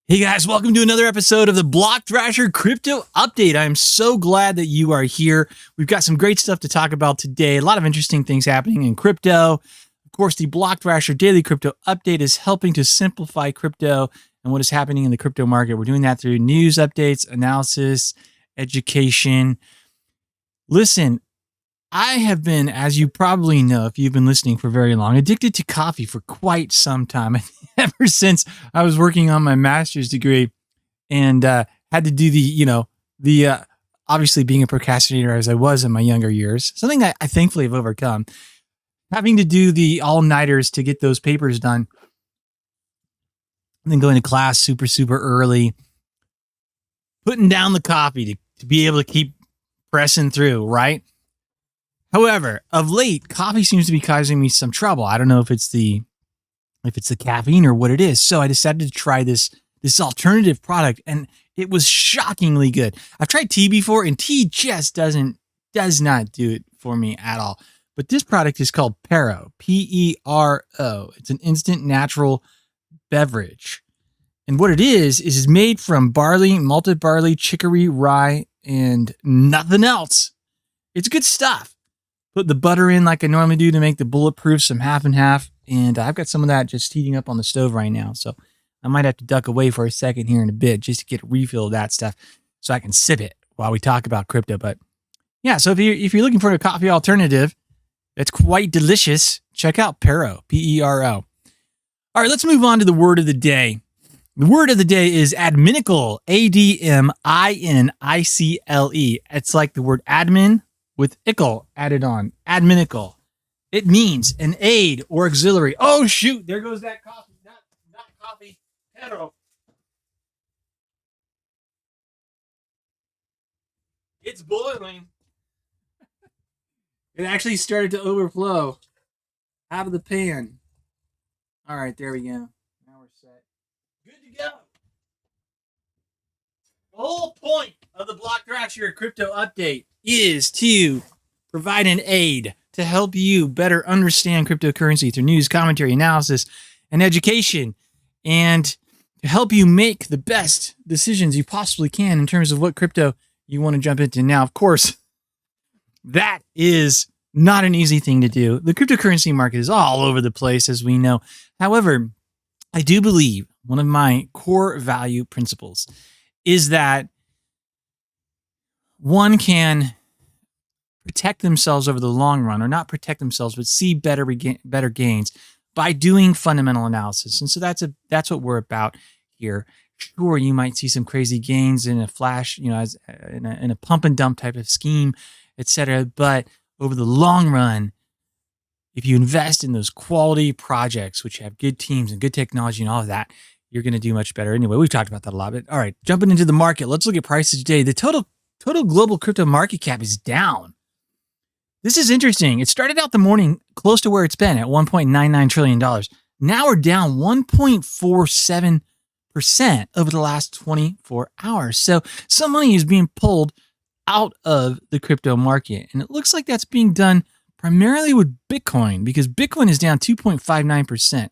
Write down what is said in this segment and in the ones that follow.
Hey guys, welcome to another episode of the Block Thrasher Crypto Update. I'm so glad that you are here. We've got some great stuff to talk about today. A lot of interesting things happening in crypto. Of course, the Block Thrasher Daily Crypto Update is helping to simplify crypto and what is happening in the crypto market. We're doing that through news updates, analysis, education. Listen, I have been, as you probably know, if you've been listening for very long, addicted to coffee for quite some time. Ever since I was working on my master's degree and had to do the obviously being a procrastinator as I was in my younger years, something that I thankfully have overcome, having to do the all-nighters to get those papers done, and then going to class super early, putting down the coffee to be able to keep pressing through, right? However, of late, coffee seems to be causing me some trouble. I don't know if it's the caffeine or what it is. So I decided to try this alternative product, and it was shockingly good. I've tried tea before, and tea just does not do it for me at all. But this product is called Pero, P-E-R-O. It's an instant natural beverage. And what it is made from barley, malted barley, chicory, rye, and nothing else. It's good stuff. Put the butter in like I normally do to make the bulletproof, some half and half. And I've got some of that just heating up on the stove right now. So I might have to duck away for a second here in a bit just to get a refill of that stuff so I can sip it while we talk about crypto. But yeah, so if you're looking for a coffee alternative that's quite delicious, check out Pero, P-E-R-O. All right, let's move on to the word of the day. The word of the day is adminicle, A-D-M-I-N-I-C-L-E. It's like the word admin with ickle added on, adminicle. It means an aid or auxiliary. Oh, shoot, there goes that coffee. Not coffee, Pero. It's boiling. It actually started to overflow out of the pan. All right, there we go. Now we're set. Good to go. The whole point of the Block Thrasher Crypto Update is to provide an aid to help you better understand cryptocurrency through news, commentary, analysis, and education, and to help you make the best decisions you possibly can in terms of what crypto you want to jump into. Now, of course, that is not an easy thing to do. The cryptocurrency market is all over the place, as we know. However, I do believe one of my core value principles is that one can protect themselves over the long run, or not protect themselves, but see better gains by doing fundamental analysis. And so that's what we're about here. Sure, you might see some crazy gains in a flash, as in a pump and dump type of scheme, etc. But over the long run, if you invest in those quality projects, which have good teams and good technology and all of that, you're going to do much better. Anyway, we've talked about that a lot. But all right, jumping into the market, let's look at prices today. The total global crypto market cap is down. This is interesting. It started out the morning close to where it's been at $1.99 trillion. Now we're down 1.47% over the last 24 hours. So some money is being pulled out of the crypto market. And it looks like that's being done primarily with Bitcoin, because Bitcoin is down 2.59%.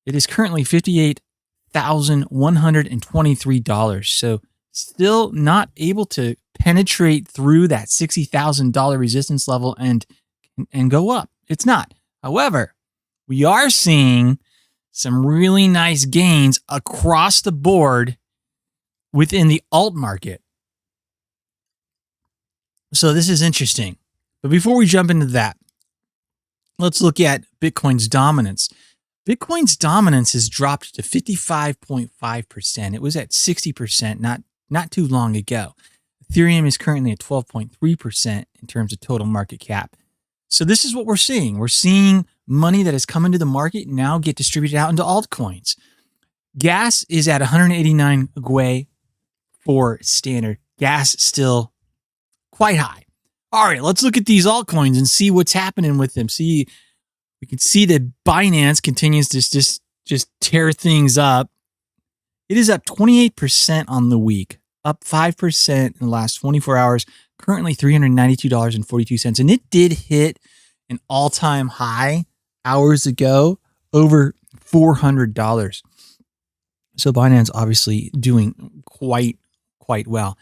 It is currently $58,123. So still not able to penetrate through that $60,000 resistance level and go up. It's not. However, we are seeing some really nice gains across the board within the alt market. So this is interesting. But before we jump into that, let's look at Bitcoin's dominance. Bitcoin's dominance has dropped to 55.5%. It was at 60% not too long ago. Ethereum is currently at 12.3% in terms of total market cap. So this is what we're seeing. We're seeing money that has come into the market now get distributed out into altcoins. Gas is at 189 GWE for standard. Gas still quite high. All right, let's look at these altcoins and see what's happening with them. We can see that Binance continues to just tear things up. It is up 28% on the week, up 5% in the last 24 hours, currently $392.42. And it did hit an all-time high hours ago, over $400. So Binance obviously doing quite well.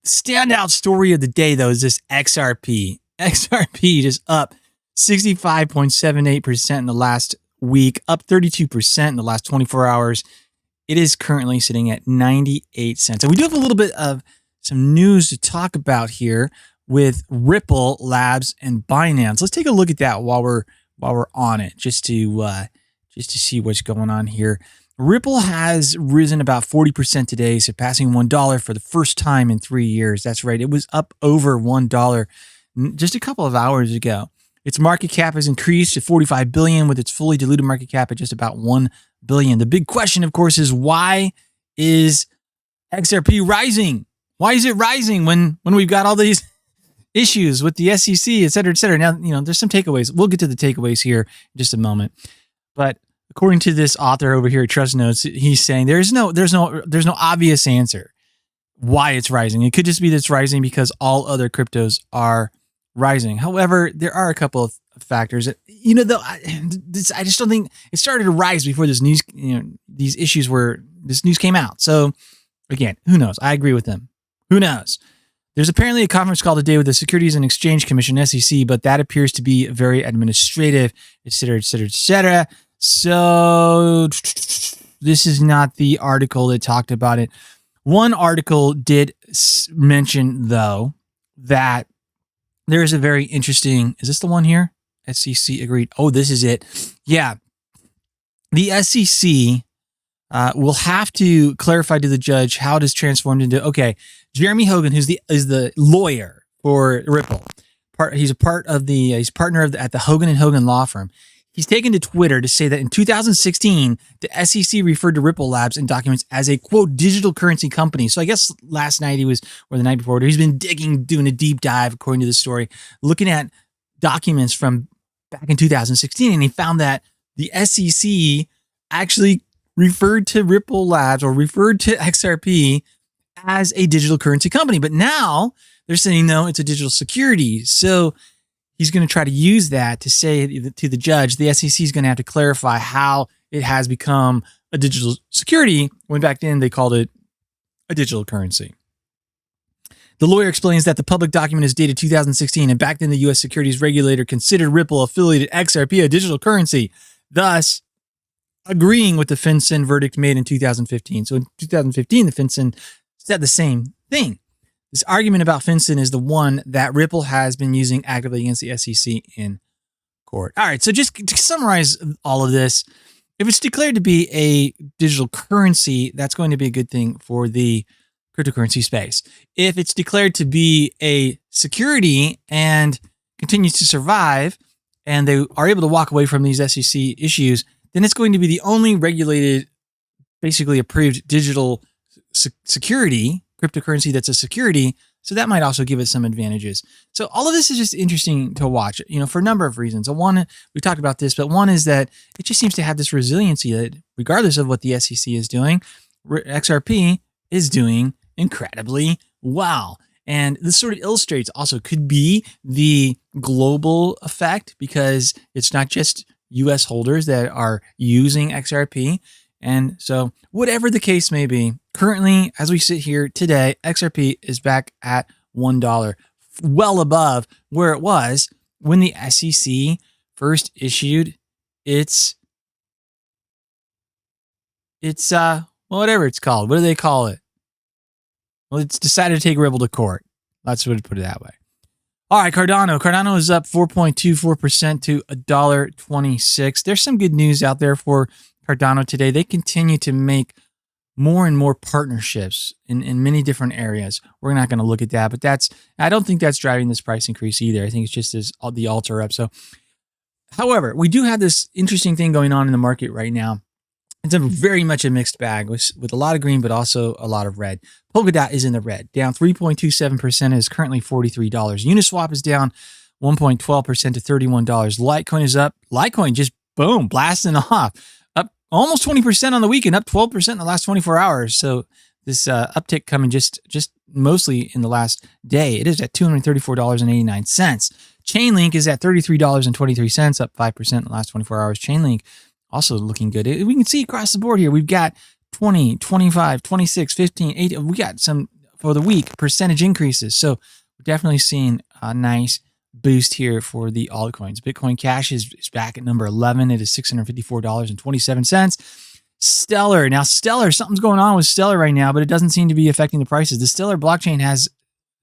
The standout story of the day, though, is this XRP. XRP just up 65.78% in the last week, up 32% in the last 24 hours. It is currently sitting at 98 cents. And we do have a little bit of some news to talk about here with Ripple Labs and Binance. Let's take a look at that while we're on it, just to see what's going on here. Ripple has risen about 40% today, surpassing $1 for the first time in 3 years. That's right. It was up over $1 just a couple of hours ago. Its market cap has increased to $45 billion, with its fully diluted market cap at just about $1 billion. The big question, of course, is why is XRP rising? Why is it rising when we've got all these issues with the SEC, et cetera, et cetera? Now, there's some takeaways. We'll get to the takeaways here in just a moment. But according to this author over here at Trust Notes, he's saying there's no obvious answer why it's rising. It could just be that it's rising because all other cryptos are rising. However, there are a couple of factors that, I just don't think it started to rise before this news, these issues this news came out. So again, who knows? I agree with them. Who knows? There's apparently a conference call today with the Securities and Exchange Commission, SEC, but that appears to be very administrative, et cetera, et cetera, et cetera. So this is not the article that talked about it. One article did mention, though, that there is a very interesting, is this the one here? SEC agreed. Oh, this is it. Yeah. The SEC will have to clarify to the judge how it is transformed into, okay, Jeremy Hogan, is the lawyer for Ripple. He's partner at the Hogan and Hogan law firm. He's taken to Twitter to say that in 2016, the SEC referred to Ripple Labs in documents as a, quote, digital currency company. So I guess last night or the night before, he's been doing a deep dive, according to the story, looking at documents from back in 2016. And he found that the SEC actually referred to Ripple Labs or referred to XRP as a digital currency company. But now they're saying, no, it's a digital security. So he's going to try to use that to say to the judge, the SEC is going to have to clarify how it has become a digital security when back then they called it a digital currency. The lawyer explains that the public document is dated 2016, and back then the U.S. securities regulator considered Ripple affiliated XRP a digital currency, thus agreeing with the FinCEN verdict made in 2015. So in 2015, the FinCEN said the same thing. This argument about FinCEN is the one that Ripple has been using actively against the SEC in court. All right, so just to summarize all of this, if it's declared to be a digital currency, that's going to be a good thing for the cryptocurrency space. If it's declared to be a security and continues to survive, and they are able to walk away from these SEC issues, then it's going to be the only regulated, basically approved digital security, cryptocurrency that's a security. So that might also give it some advantages. So all of this is just interesting to watch, for a number of reasons. One, we talked about this, but one is that it just seems to have this resiliency that regardless of what the SEC is doing, XRP is doing incredibly well. And this sort of illustrates also could be the global effect, because it's not just US holders that are using XRP. And so whatever the case may be, currently, as we sit here today, XRP is back at $1, well above where it was when the SEC first issued its whatever it's called. What do they call it? Well, it's decided to take Ripple to court. Let's put it that way. All right, Cardano. Cardano is up 4.24% to $1.26. There's some good news out there for Cardano today. They continue to make more and more partnerships in many different areas. We're not going to look at that, but I don't think that's driving this price increase either. I think it's just the alts are up. So, however, we do have this interesting thing going on in the market right now. It's very much a mixed bag with a lot of green, but also a lot of red. Polkadot is in the red, down 3.27%, is currently $43. Uniswap is down 1.12% to $31. Litecoin is up. Litecoin just boom, blasting off. Up almost 20% on the weekend, up 12% in the last 24 hours. So this uptick coming just mostly in the last day. It is at $234.89. Chainlink is at $33.23, up 5% in the last 24 hours. Chainlink also looking good. We can see across the board here, we've got 20, 25, 26, 15, 18. We got some for the week percentage increases. So we're definitely seeing a nice boost here for the altcoins. Bitcoin Cash is back at number 11. It is $654.27. Stellar. Now, Stellar, something's going on with Stellar right now, but it doesn't seem to be affecting the prices. The Stellar blockchain has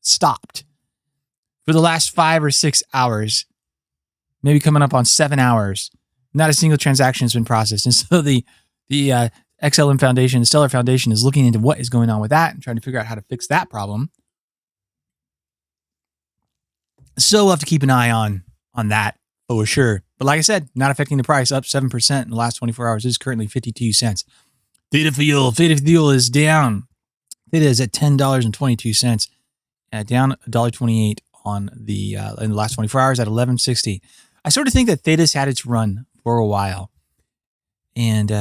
stopped for the last 5 or 6 hours, maybe coming up on 7 hours. Not a single transaction has been processed. And so the XLM Foundation, the Stellar Foundation, is looking into what is going on with that and trying to figure out how to fix that problem. So we'll have to keep an eye on that for sure. But like I said, not affecting the price, up 7% in the last 24 hours. It is currently 52 cents. Theta Fuel is down. Theta is at $10.22, down $1.28 on the in the last 24 hours at $11.60. I sort of think that Theta's had its run for a while. And,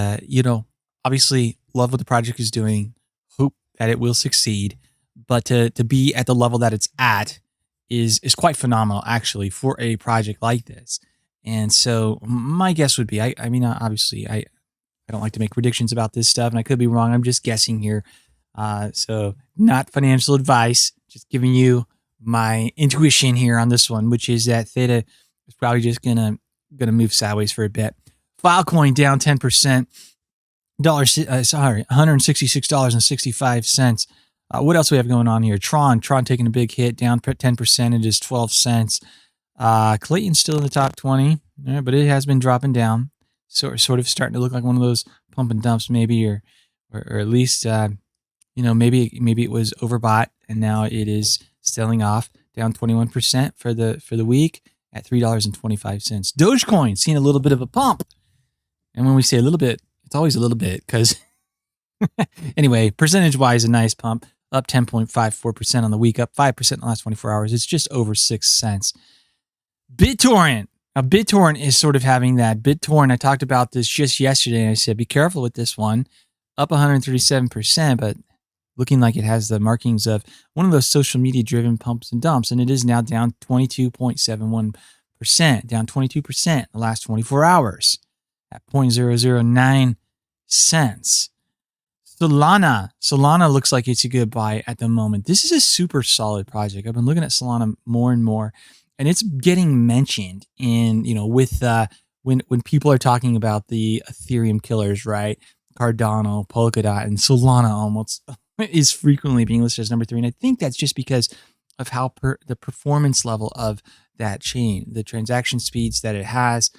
obviously love what the project is doing. Hope that it will succeed. But to be at the level that it's at is quite phenomenal, actually, for a project like this. And so my guess would be, I mean, obviously, I don't like to make predictions about this stuff, and I could be wrong. I'm just guessing here. So not financial advice, just giving you my intuition here on this one, which is that Theta is probably just gonna move sideways for a bit. Filecoin down 10%, $166.65. What else do we have going on here? Tron taking a big hit, down 10%. It is 12 cents. Clayton's still in the top 20, but it has been dropping down. So sort of starting to look like one of those pump and dumps, maybe, or at least, maybe it was overbought and now it is selling off, down 21% for the week at $3.25. Dogecoin seeing a little bit of a pump. And when we say a little bit, it's always a little bit because anyway, percentage-wise, a nice pump, up 10.54% on the week, up 5% in the last 24 hours. It's just over 6 cents. BitTorrent. Now, BitTorrent is sort of having that. BitTorrent, I talked about this just yesterday, and I said, be careful with this one. Up 137%, but looking like it has the markings of one of those social media-driven pumps and dumps, and it is now down 22.71%, down 22% in the last 24 hours at 0.009 cents. Solana looks like it's a good buy at the moment. This is a super solid project. I've been looking at Solana more and more, and it's getting mentioned in, with when people are talking about the Ethereum killers, right? Cardano, Polkadot, and Solana almost is frequently being listed as number 3. And I think that's just because of how the performance level of that chain, the transaction speeds that it has,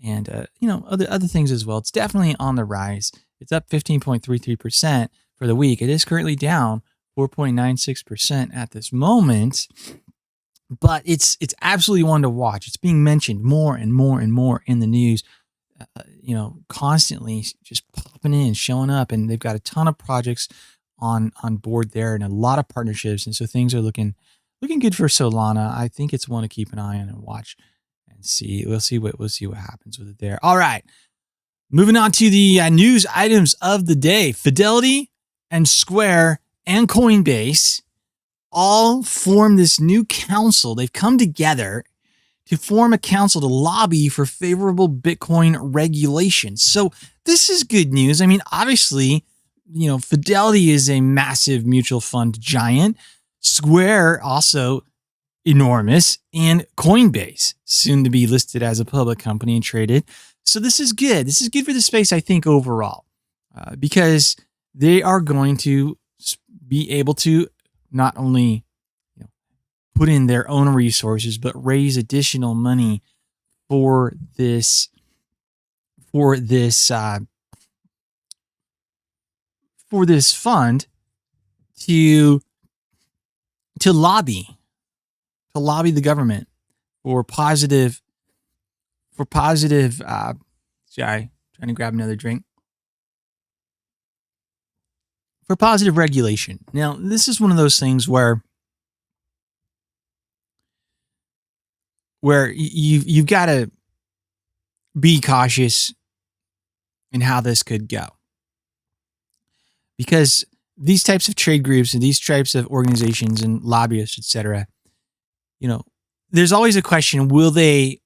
and other things as well. It's definitely on the rise. It's up 15.33% for the week. It is currently down 4.96% at this moment, but it's absolutely one to watch. It's being mentioned more and more and more in the news, constantly just popping in, showing up, and they've got a ton of projects on board there and a lot of partnerships, and so things are looking good for Solana. I think it's one to keep an eye on and watch and see. We'll see what happens with it there. All right. Moving on to the news items of the day. Fidelity and Square and Coinbase all form this new council. They've come together to form a council to lobby for favorable Bitcoin regulations. So this is good news. I mean, obviously, Fidelity is a massive mutual fund giant. Square also enormous, and Coinbase soon to be listed as a public company and traded. So this is good. This is good for the space, I think, overall, because they are going to be able to not only put in their own resources, but raise additional money for this fund to lobby the government for positive. Sorry, trying to grab another drink. For positive regulation. Now, this is one of those things where you've got to be cautious in how this could go. Because these types of trade groups and these types of organizations and lobbyists, etc., there's always a question, will they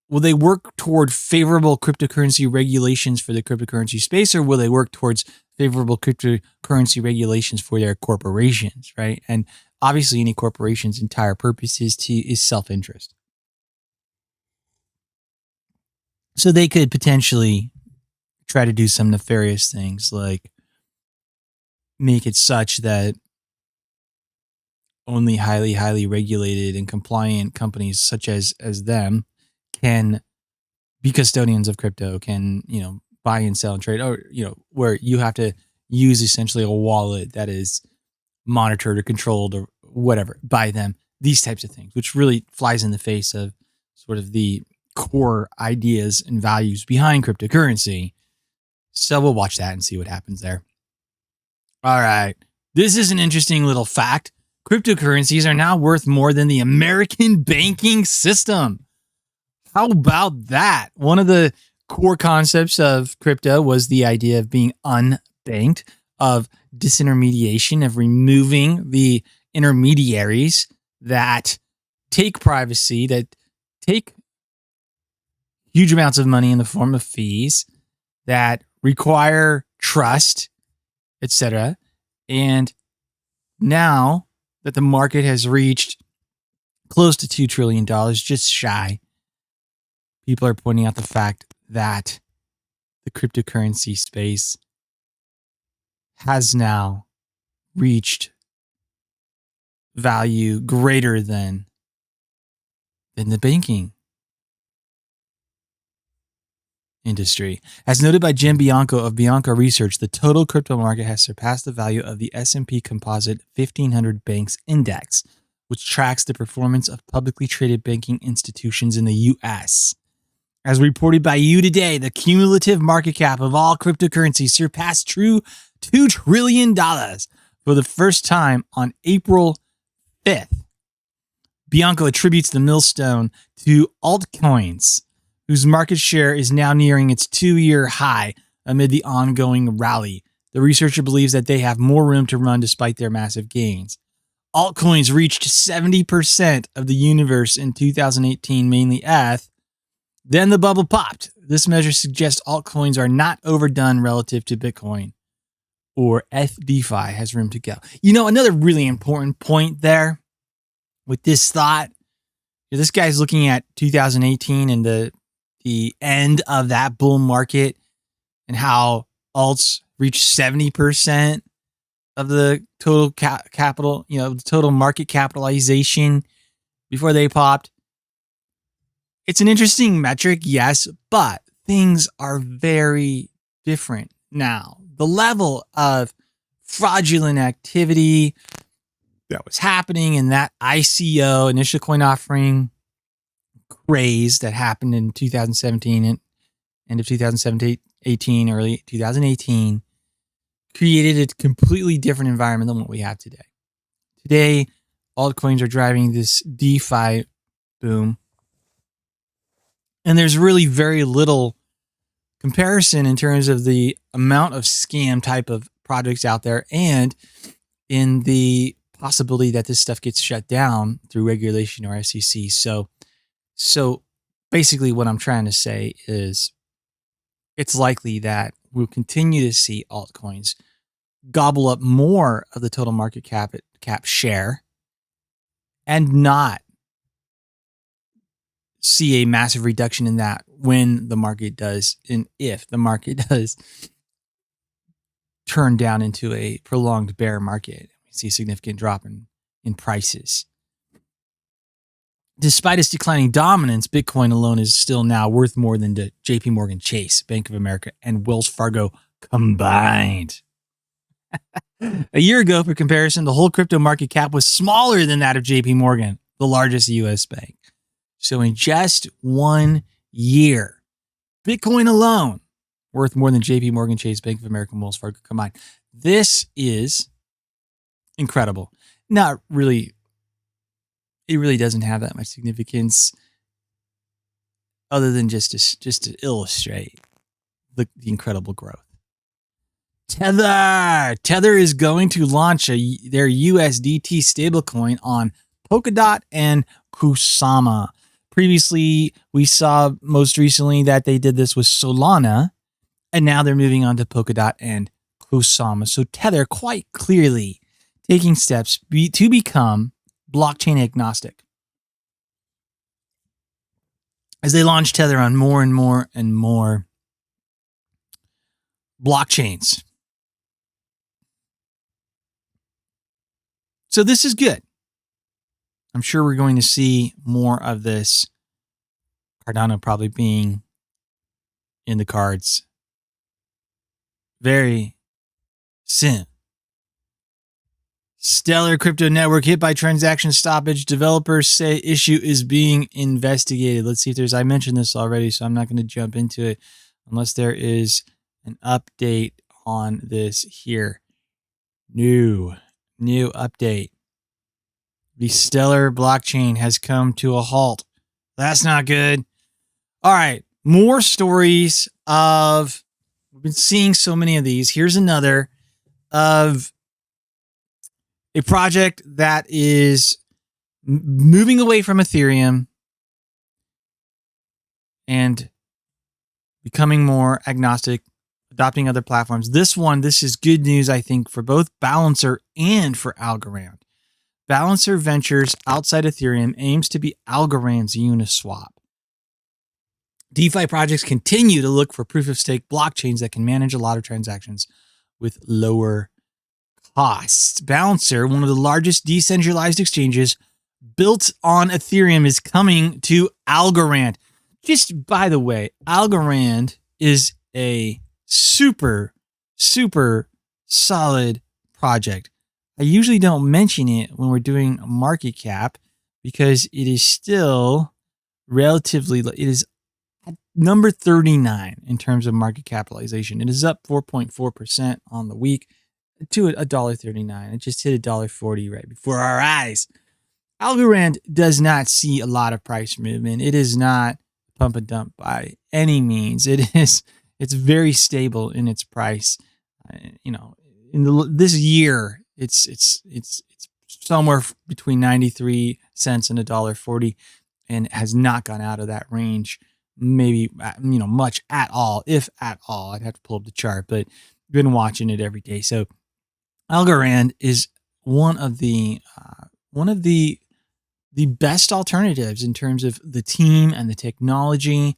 work toward favorable cryptocurrency regulations for the cryptocurrency space, or will they work towards favorable cryptocurrency regulations for their corporations, right? And obviously, any corporation's entire purpose is self-interest. So they could potentially try to do some nefarious things, like make it such that only highly regulated and compliant companies such as them can be custodians of crypto, can, buy and sell and trade, or, where you have to use essentially a wallet that is monitored or controlled or whatever by them, these types of things, which really flies in the face of sort of the core ideas and values behind cryptocurrency. So we'll watch that and see what happens there. All right. This is an interesting little fact. Cryptocurrencies are now worth more than the American banking system. How about that? One of the core concepts of crypto was the idea of being unbanked, of disintermediation, of removing the intermediaries that take privacy, that take huge amounts of money in the form of fees, that require trust, etc. And now that the market has reached close to $2 trillion, just shy, people are pointing out the fact that the cryptocurrency space has now reached value greater than the banking industry. As noted by Jim Bianco of Bianco Research, the total crypto market has surpassed the value of the S&P Composite 1500 Banks Index, which tracks the performance of publicly traded banking institutions in the U.S. As reported by You Today, the cumulative market cap of all cryptocurrencies surpassed $2 trillion for the first time on April 5th. Bianco attributes the millstone to altcoins, whose market share is now nearing its 2-year high amid the ongoing rally. The researcher believes that they have more room to run despite their massive gains. Altcoins reached 70% of the universe in 2018, mainly ETH. Then the bubble popped. This measure suggests altcoins are not overdone relative to Bitcoin, or DeFi has room to go. Another really important point there with this thought, this guy's looking at 2018 and the end of that bull market and how alts reached 70% of the total capital, the total market capitalization before they popped. It's an interesting metric, yes, but things are very different now. The level of fraudulent activity that was happening in that ICO, initial coin offering craze that happened in 2017 and end of 2018, early 2018, created a completely different environment than what we have today. Today, altcoins are driving this DeFi boom. And there's really very little comparison in terms of the amount of scam type of projects out there and in the possibility that this stuff gets shut down through regulation or SEC. So basically what I'm trying to say is it's likely that we'll continue to see altcoins gobble up more of the total market cap share and not see a massive reduction in that when the market does, and if the market does turn down into a prolonged bear market. We see a significant drop in prices. Despite its declining dominance, Bitcoin alone is still now worth more than the JP Morgan Chase, Bank of America, and Wells Fargo combined. A year ago, for comparison, the whole crypto market cap was smaller than that of JP Morgan, the largest U.S. bank. So in just 1 year, Bitcoin alone worth more than JP Morgan Chase, Bank of America, and Wells Fargo combined. This is incredible. Not really, it really doesn't have that much significance other than just to illustrate the incredible growth. Tether is going to launch their USDT stablecoin on Polkadot and Kusama. Previously, we saw most recently that they did this with Solana, and now they're moving on to Polkadot and Osama. So Tether quite clearly taking steps to become blockchain agnostic as they launch Tether on more and more and more blockchains. So this is good. I'm sure we're going to see more of this. Cardano probably being in the cards very soon. Stellar Crypto Network hit by transaction stoppage. Developers say issue is being investigated. Let's see if there's, I mentioned this already, so I'm not going to jump into it unless there is an update on this here. New update. The Stellar blockchain has come to a halt. That's not good. All right, more stories of, we've been seeing so many of these. Here's another of a project that is moving away from Ethereum and becoming more agnostic, adopting other platforms. This is good news, I think, for both Balancer and for Algorand. Balancer Ventures outside Ethereum aims to be Algorand's Uniswap. DeFi projects continue to look for proof-of-stake blockchains that can manage a lot of transactions with lower costs. Balancer, one of the largest decentralized exchanges built on Ethereum, is coming to Algorand. Just by the way, Algorand is a super, super solid project. I usually don't mention it when we're doing a market cap because it is still relatively, it is at number 39 in terms of market capitalization. It is up 4.4% on the week to $1.39. It just hit $1.40 right before our eyes. Algorand does not see a lot of price movement. It is not pump and dump by any means. It's very stable in its price. In this year, it's somewhere between 93 cents and $1.40, and has not gone out of that range. Maybe much at all, if at all. I'd have to pull up the chart, but I've been watching it every day. So Algorand is one of the best alternatives in terms of the team and the technology.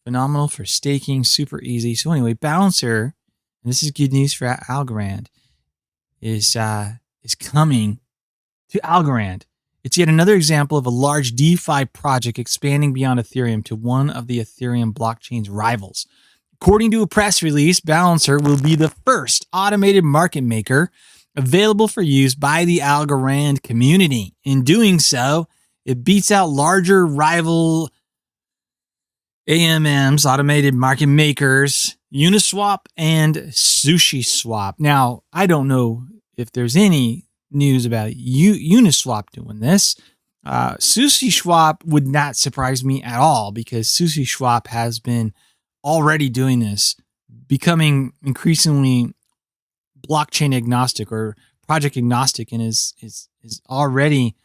Phenomenal for staking, super easy. So anyway, Balancer, and this is good news for Algorand, is coming to Algorand. It's yet another example of a large DeFi project expanding beyond Ethereum to one of the Ethereum blockchain's rivals. According to a press release, Balancer will be the first automated market maker available for use by the Algorand community. In doing so, it beats out larger rival AMMs, automated market makers, Uniswap and SushiSwap. Now, I don't know if there's any news about Uniswap doing this. SushiSwap would not surprise me at all because SushiSwap has been already doing this, becoming increasingly blockchain agnostic or project agnostic, and is already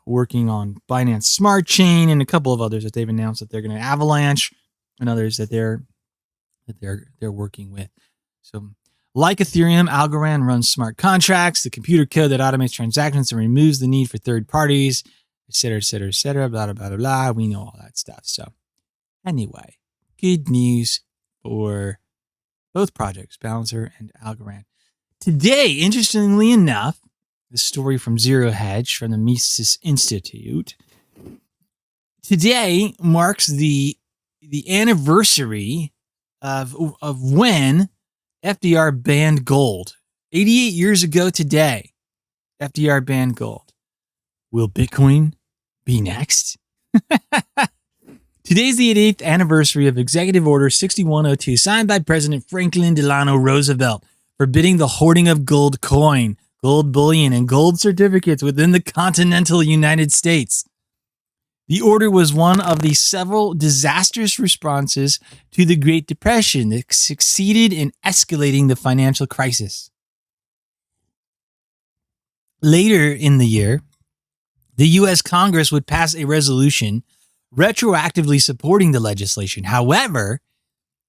working on Binance Smart Chain and a couple of others that they've announced that they're going to Avalanche, and others that they're working with. So, like Ethereum, Algorand runs smart contracts, the computer code that automates transactions and removes the need for third parties, et cetera, blah, blah, blah, blah. We know all that stuff. So anyway, good news for both projects, Balancer and Algorand. Today, interestingly enough, the story from Zero Hedge from the Mises Institute. Today marks the anniversary of when FDR banned gold. 88 years ago today, FDR banned gold. Will Bitcoin be next? Today's the 88th anniversary of Executive Order 6102, signed by President Franklin Delano Roosevelt, forbidding the hoarding of gold coin, gold bullion, and gold certificates within the continental United States. The order was one of the several disastrous responses to the Great Depression that succeeded in escalating the financial crisis. Later in the year, the U.S. Congress would pass a resolution retroactively supporting the legislation. However,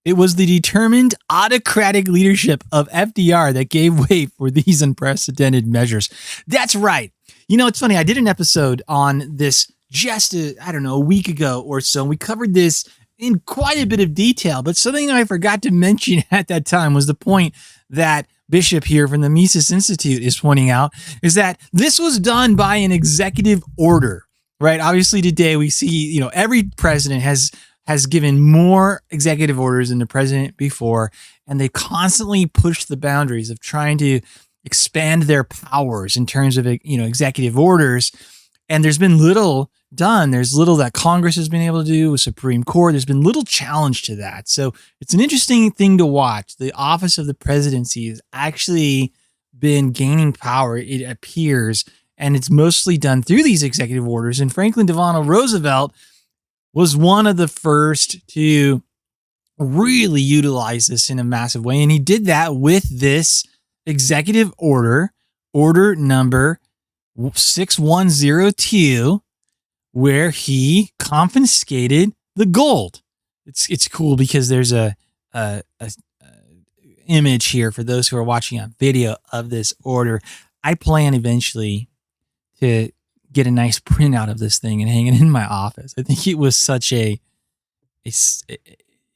It was the determined autocratic leadership of FDR that gave way for these unprecedented measures. That's right. You know, it's funny. I did an episode on this just, a week ago or so. We covered this in quite a bit of detail, but something I forgot to mention at that time was the point that Bishop here from the Mises Institute is pointing out is that this was done by an executive order, right? Obviously today we see, every president has given more executive orders than the president before, and they constantly push the boundaries of trying to expand their powers in terms of, executive orders. And there's been little done. There's little that Congress has been able to do with Supreme Court. There's been little challenge to that. So it's an interesting thing to watch. The office of the presidency has actually been gaining power, it appears, and it's mostly done through these executive orders. And Franklin Delano Roosevelt was one of the first to really utilize this in a massive way. And he did that with this executive order number 6102, where he confiscated the gold. It's cool because there's a image here for those who are watching a video of this order. I plan eventually to get a nice printout of this thing and hang it in my office. I think it was such a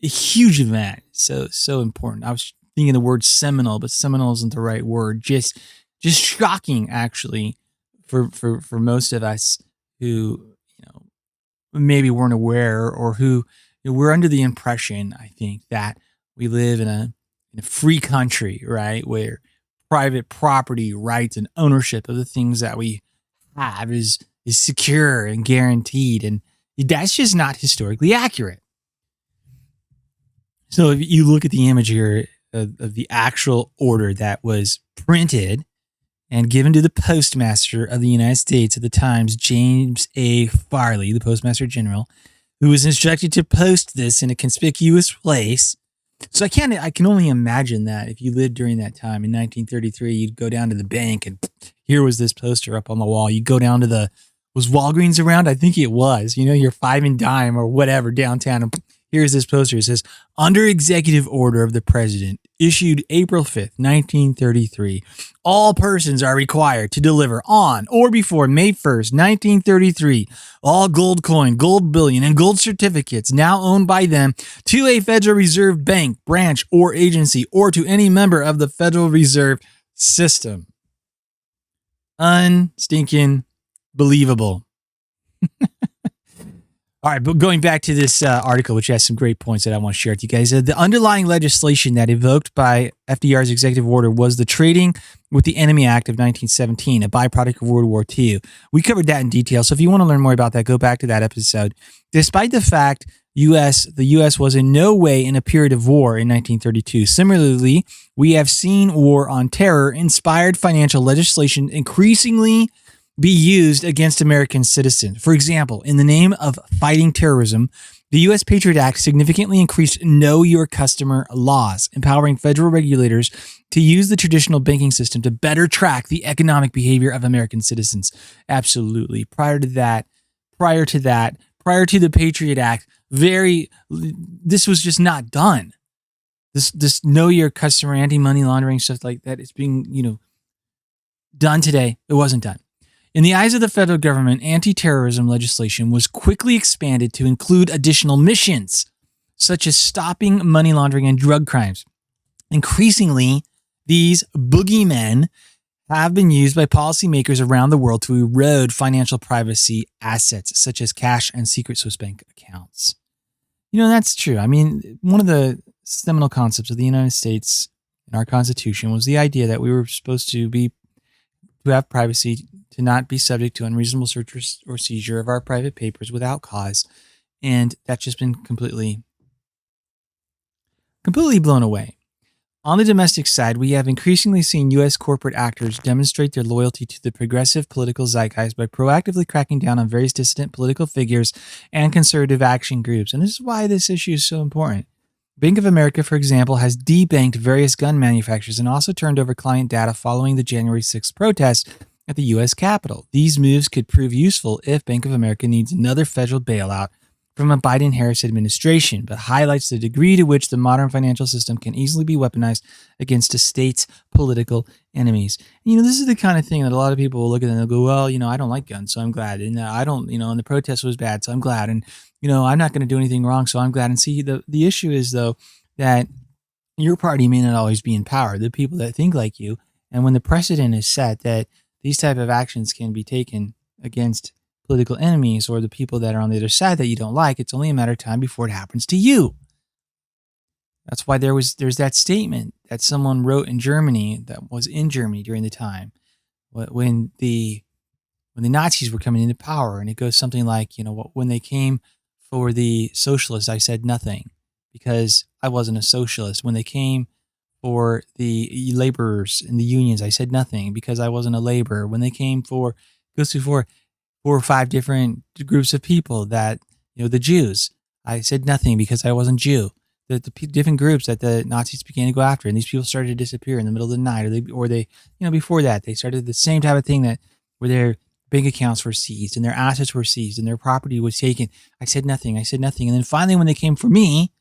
huge event. So important. I was thinking the word seminal, but seminal isn't the right word. Just shocking, actually, for most of us who, maybe weren't aware or who were under the impression, I think, that we live in a free country, right? Where private property rights and ownership of the things that we have is secure and guaranteed. And that's just not historically accurate. So if you look at the image here of the actual order that was printed and given to the Postmaster of the United States at the times, James A. Farley, the Postmaster General, who was instructed to post this in a conspicuous place. So I can only imagine that if you lived during that time in 1933, you'd go down to the bank and here was this poster up on the wall. You'd go down to was Walgreens around? I think it was, your 5 and dime or whatever downtown. And here's this poster. It says, under executive order of the president issued April 5th, 1933, all persons are required to deliver on or before May 1st, 1933, all gold coin, gold bullion, and gold certificates now owned by them to a Federal Reserve Bank, branch, or agency, or to any member of the Federal Reserve System. Unstinking believable. All right, but going back to this article, which has some great points that I want to share with you guys. The underlying legislation that evoked by FDR's executive order was the Trading with the Enemy Act of 1917, a byproduct of World War II. We covered that in detail, so if you want to learn more about that, go back to that episode. Despite the fact the U.S. was in no way in a period of war in 1932. Similarly, we have seen war on terror inspired financial legislation increasingly be used against American citizens. For example, in the name of fighting terrorism, the U.S. Patriot Act significantly increased Know Your Customer laws, empowering federal regulators to use the traditional banking system to better track the economic behavior of American citizens. Absolutely. Prior to the Patriot Act, this was just not done. This Know Your Customer, anti-money laundering, stuff like that, it's being, done today. It wasn't done. In the eyes of the federal government, anti-terrorism legislation was quickly expanded to include additional missions, such as stopping money laundering and drug crimes. Increasingly, these boogeymen have been used by policymakers around the world to erode financial privacy assets, such as cash and secret Swiss bank accounts. That's true. I mean, one of the seminal concepts of the United States in our Constitution was the idea that we were supposed to have privacy, to not be subject to unreasonable search or seizure of our private papers without cause. And that's just been completely blown away. On the domestic side, we have increasingly seen U.S. corporate actors demonstrate their loyalty to the progressive political zeitgeist by proactively cracking down on various dissident political figures and conservative action groups. And this is why this issue is so important. Bank of America, for example, has debanked various gun manufacturers and also turned over client data following the January 6th protests at the U.S. Capitol. These moves could prove useful if Bank of America needs another federal bailout from a Biden-Harris administration, but highlights the degree to which the modern financial system can easily be weaponized against a state's political enemies. And, this is the kind of thing that a lot of people will look at and they'll go, well, I don't like guns, so I'm glad. And I don't, and the protest was bad, so I'm glad. And, I'm not going to do anything wrong, so I'm glad. And see, the issue is, though, that your party may not always be in power. The people that think like you. And when the precedent is set that these type of actions can be taken against political enemies or the people that are on the other side that you don't like, it's only a matter of time before it happens to you. That's why there's that statement that someone wrote in Germany, that was in Germany during the time when the Nazis were coming into power, and it goes something like, when they came for the socialists, I said nothing because I wasn't a socialist. When they came for the laborers and the unions, I said nothing because I wasn't a laborer. When they came for 4 or 5 different groups of people that, the Jews, I said nothing because I wasn't Jew. The different groups that the Nazis began to go after, and these people started to disappear in the middle of the night, or they before that, they started the same type of thing where their bank accounts were seized and their assets were seized and their property was taken. I said nothing. And then finally, when they came for me,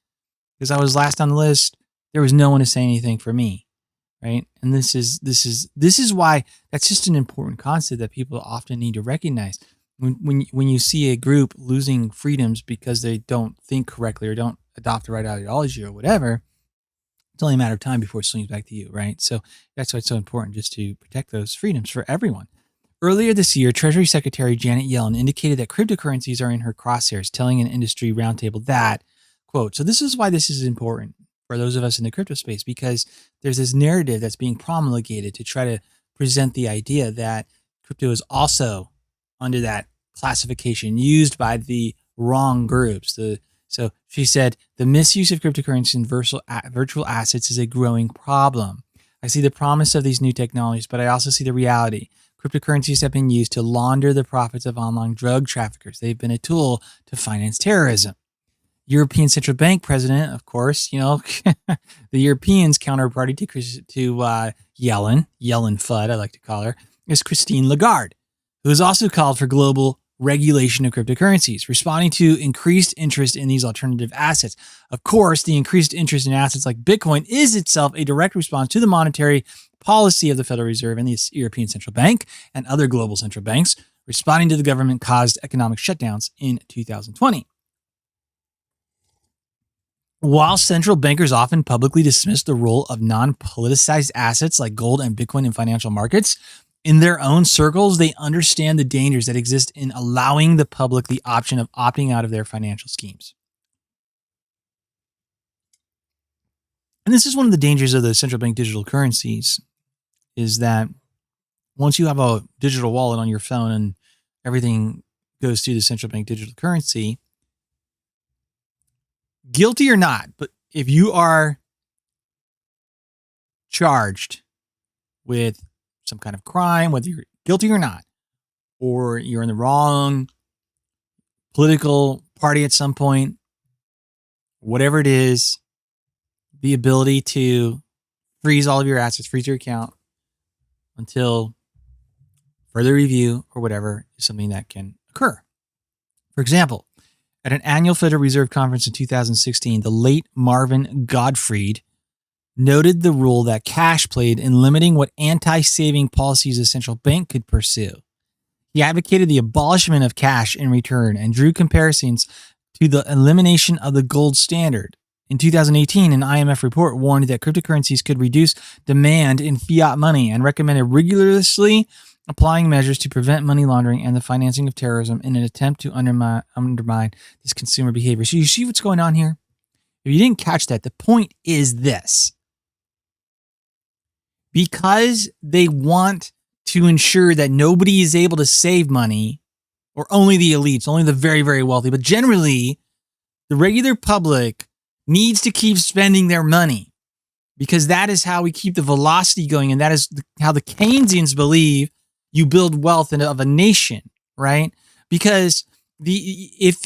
because I was last on the list, there was no one to say anything for me. Right. And this is why that's just an important concept that people often need to recognize. When you see a group losing freedoms because they don't think correctly or don't adopt the right ideology or whatever, it's only a matter of time before it swings back to you, right? So that's why it's so important just to protect those freedoms for everyone. Earlier this year, Treasury Secretary Janet Yellen indicated that cryptocurrencies are in her crosshairs, telling an industry roundtable that, quote, so this is why this is important for those of us in the crypto space, because there's this narrative that's being promulgated to try to present the idea that crypto is also under that classification used by the wrong groups. So she said, the misuse of cryptocurrency and virtual assets is a growing problem. I see the promise of these new technologies, but I also see the reality. Cryptocurrencies have been used to launder the profits of online drug traffickers. They've been a tool to finance terrorism. European Central Bank president, of course, the Europeans' counterparty to Yellen Fudd, I like to call her, is Christine Lagarde, who has also called for global regulation of cryptocurrencies, responding to increased interest in these alternative assets. Of course, the increased interest in assets like Bitcoin is itself a direct response to the monetary policy of the Federal Reserve and the European Central Bank and other global central banks, responding to the government-caused economic shutdowns in 2020. While central bankers often publicly dismiss the role of non-politicized assets like gold and Bitcoin in financial markets, in their own circles, they understand the dangers that exist in allowing the public the option of opting out of their financial schemes. And this is one of the dangers of the central bank digital currencies, is that once you have a digital wallet on your phone and everything goes through the central bank digital currency, guilty or not, but if you are charged with some kind of crime, whether you're guilty or not, or you're in the wrong political party at some point, whatever it is, the ability to freeze all of your assets, freeze your account until further review or whatever is something that can occur. For example, at an annual Federal Reserve conference in 2016, the late Marvin Goddfried noted the role that cash played in limiting what anti-saving policies a central bank could pursue. He advocated the abolishment of cash in return and drew comparisons to the elimination of the gold standard. In 2018, an IMF report warned that cryptocurrencies could reduce demand in fiat money and recommended rigorously applying measures to prevent money laundering and the financing of terrorism in an attempt to undermine this consumer behavior. So you see what's going on here? If you didn't catch that, the point is this. Because they want to ensure that nobody is able to save money, or only the elites, only the very, very wealthy, but generally the regular public needs to keep spending their money, because that is how we keep the velocity going. And that is how the Keynesians believe you build wealth of a nation, right? Because if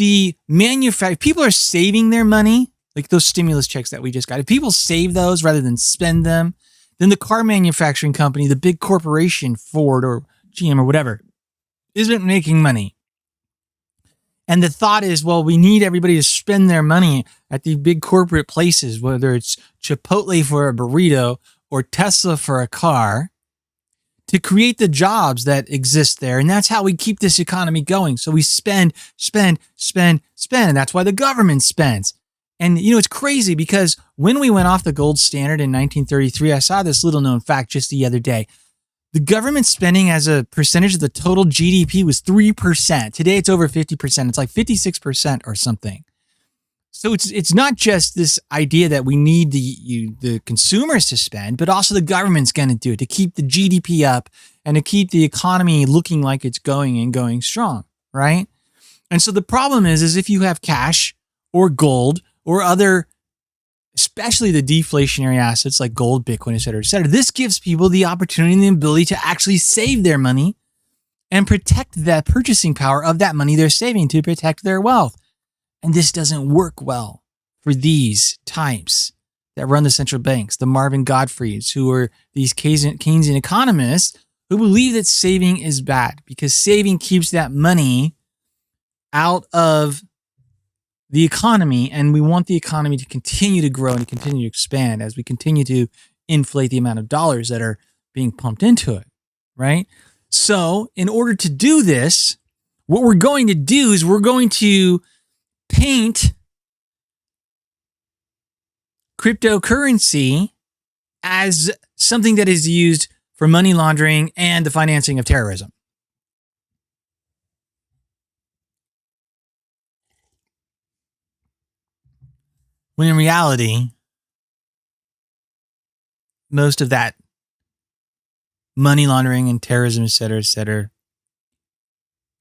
people are saving their money, like those stimulus checks that we just got, if people save those rather than spend them, then the car manufacturing company, the big corporation, Ford or GM or whatever, isn't making money. And the thought is, well, we need everybody to spend their money at the big corporate places, whether it's Chipotle for a burrito or Tesla for a car, to create the jobs that exist there. And that's how we keep this economy going. So we spend. And that's why the government spends. And, it's crazy because when we went off the gold standard in 1933, I saw this little known fact just the other day. The government spending as a percentage of the total GDP was 3%. Today, it's over 50%. It's like 56% or something. So it's not just this idea that we need the consumers to spend, but also the government's going to do it to keep the GDP up and to keep the economy looking like it's going strong, right? And so the problem is if you have cash or gold or other, especially the deflationary assets like gold, Bitcoin, et cetera, this gives people the opportunity and the ability to actually save their money and protect that purchasing power of that money they're saving to protect their wealth. And this doesn't work well for these types that run the central banks, the Marvin Godfreys, who are these Keynesian economists who believe that saving is bad because saving keeps that money out of the economy. And we want the economy to continue to grow and to continue to expand as we continue to inflate the amount of dollars that are being pumped into it, right? So in order to do this, what we're going to do is we're going to paint cryptocurrency as something that is used for money laundering and the financing of terrorism. When in reality, most of that money laundering and terrorism, et cetera,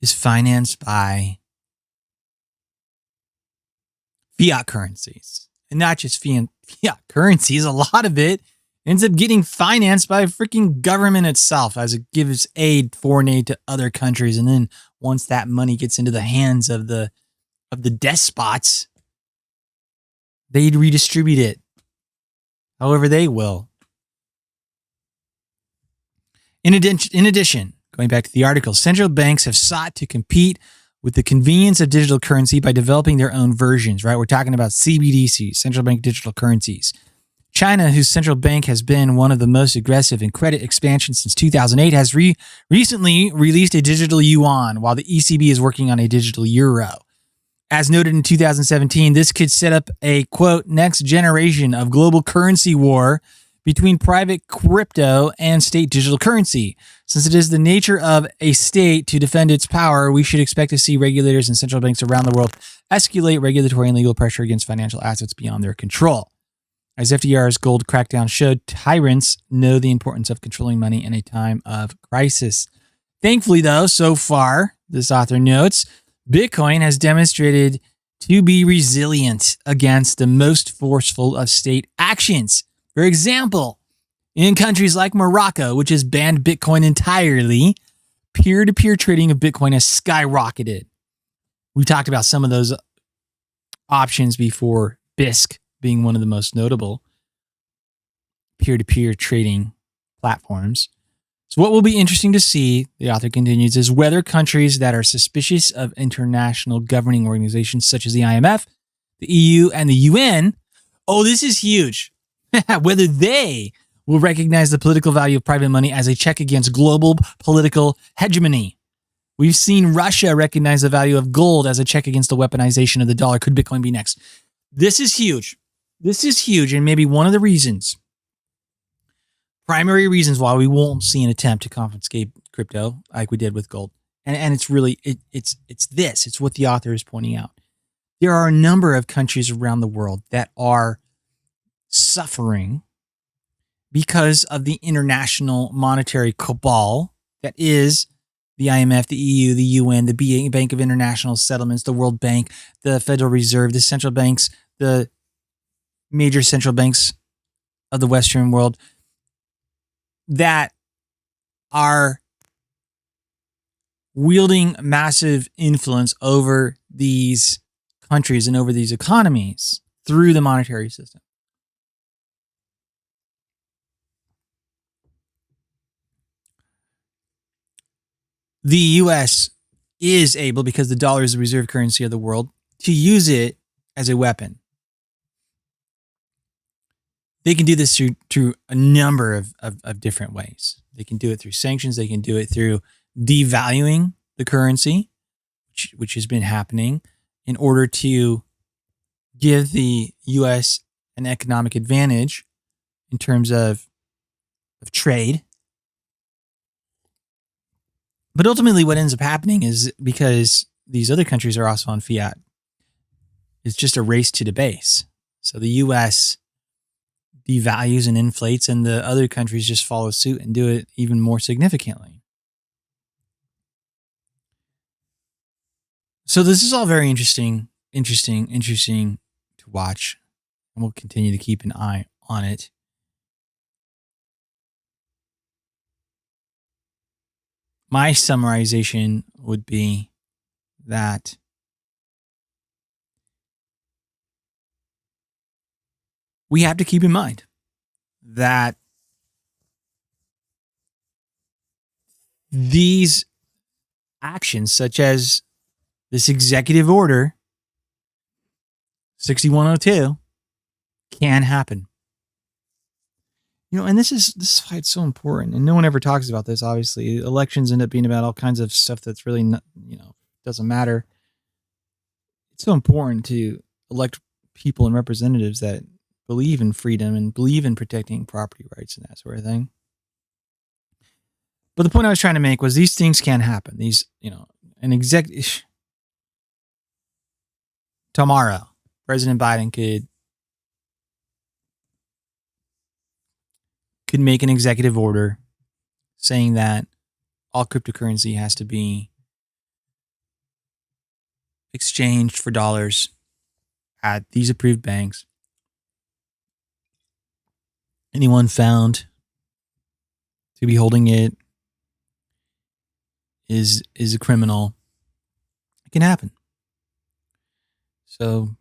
is financed by fiat currencies. And not just fiat currencies, a lot of it ends up getting financed by freaking government itself as it gives foreign aid to other countries. And then once that money gets into the hands of the despots, they redistribute it however they will. In addition, going back to the article, central banks have sought to compete with the convenience of digital currency by developing their own versions, right? We're talking about CBDCs, central bank digital currencies. China, whose central bank has been one of the most aggressive in credit expansion since 2008, has recently released a digital yuan, while the ECB is working on a digital euro. As noted in 2017, this could set up a, quote, next generation of global currency war between private crypto and state digital currency. Since it is the nature of a state to defend its power, we should expect to see regulators and central banks around the world escalate regulatory and legal pressure against financial assets beyond their control. As FDR's gold crackdown showed, tyrants know the importance of controlling money in a time of crisis. Thankfully, though, so far, this author notes, Bitcoin has demonstrated to be resilient against the most forceful of state actions. For example, in countries like Morocco, which has banned Bitcoin entirely, peer-to-peer trading of Bitcoin has skyrocketed. We talked about some of those options before, BISC being one of the most notable peer-to-peer trading platforms. So what will be interesting to see, the author continues, is whether countries that are suspicious of international governing organizations such as the IMF, the EU, and the UN, this is huge, whether they will recognize the political value of private money as a check against global political hegemony. We've seen Russia recognize the value of gold as a check against the weaponization of the dollar. Could Bitcoin be next? This is huge. This is huge, and maybe one of the primary reasons why we won't see an attempt to confiscate crypto like we did with gold. And it's really, it's what the author is pointing out. There are a number of countries around the world that are suffering because of the international monetary cabal that is the IMF, the EU, the UN, the Bank of International Settlements, the World Bank, the Federal Reserve, the central banks, the major central banks of the Western world that are wielding massive influence over these countries and over these economies through the monetary system. The U.S. is able, because the dollar is the reserve currency of the world, to use it as a weapon. They can do this through a number of different ways. They can do it through sanctions. They can do it through devaluing the currency, which has been happening, in order to give the U.S. an economic advantage in terms of trade. But ultimately, what ends up happening is, because these other countries are also on fiat, it's just a race to the base. So the U.S. devalues and inflates, and the other countries just follow suit and do it even more significantly. So this is all very interesting to watch, and we'll continue to keep an eye on it. My summarization would be that we have to keep in mind that these actions, such as this executive order 6102, can happen. And this is why it's so important. And no one ever talks about this, obviously. Elections end up being about all kinds of stuff that's really not, doesn't matter. It's so important to elect people and representatives that believe in freedom and believe in protecting property rights and that sort of thing. But the point I was trying to make was these things can happen. These, tomorrow, President Biden could make an executive order saying that all cryptocurrency has to be exchanged for dollars at these approved banks. Anyone found to be holding it is a criminal. It can happen. So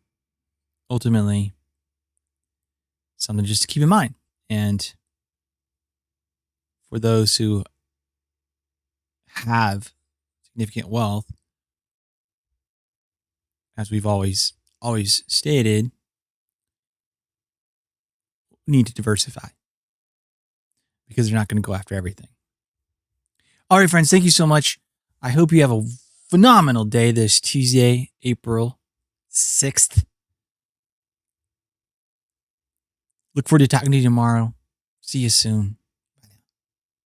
ultimately, something just to keep in mind. And for those who have significant wealth, as we've always stated, need to diversify, because they're not going to go after everything. All right, friends, thank you so much. I hope you have a phenomenal day this Tuesday, April 6th. Look forward to talking to you tomorrow. See you soon.